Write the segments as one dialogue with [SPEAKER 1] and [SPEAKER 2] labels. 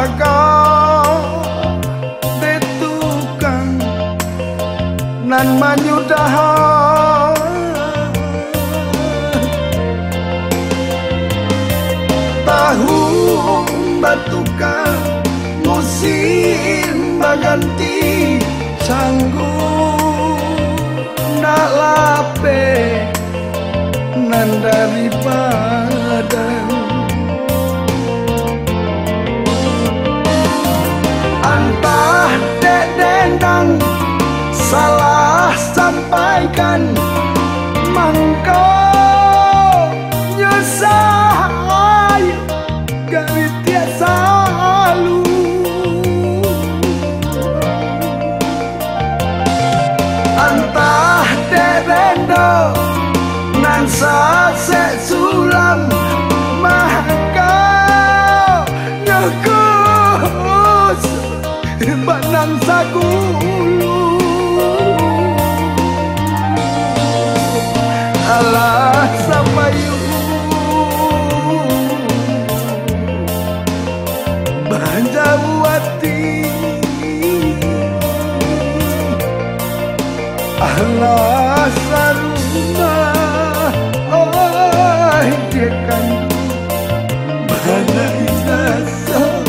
[SPEAKER 1] maga detukang nan manyudahan tahu batukan musim baganti sanggup ndak lape nan daripada antah dek dendang salah sampaikan mangko nyesai gari tiasa lu antah dek dendang nan sase sulam maka nyekus banang sagulu alah sapayu banjawati alah saruma dia kan banai rasa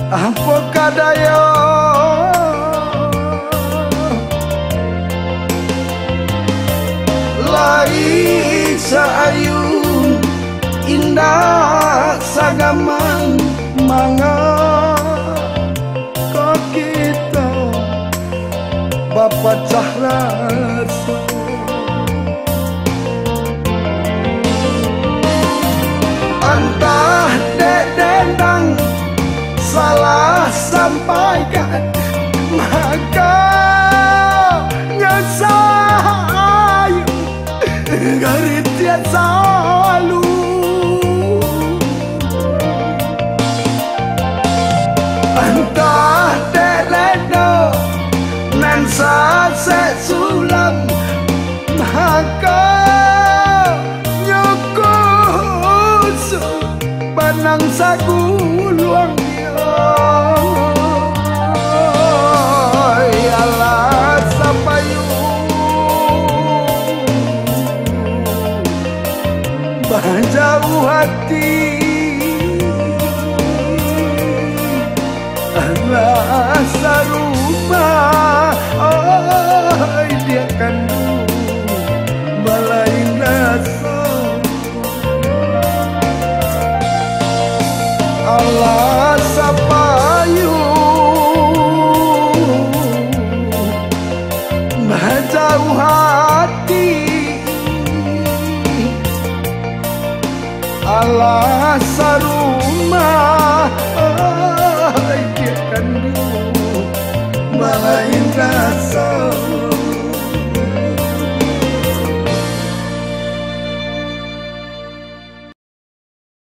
[SPEAKER 1] apa kadaya lai saayun indah sagaman manga kok kita bapak cahrasa antah dek dendang salah sampaikan maka nyesai garit tiasa lu antah terleno nan sase sulam maka nyukus banang saguluang alah sapayu jauh hati alah sarumah dia kandung balai rasa alah sapayu jauh hati alah sarumah dia kandung balai rasa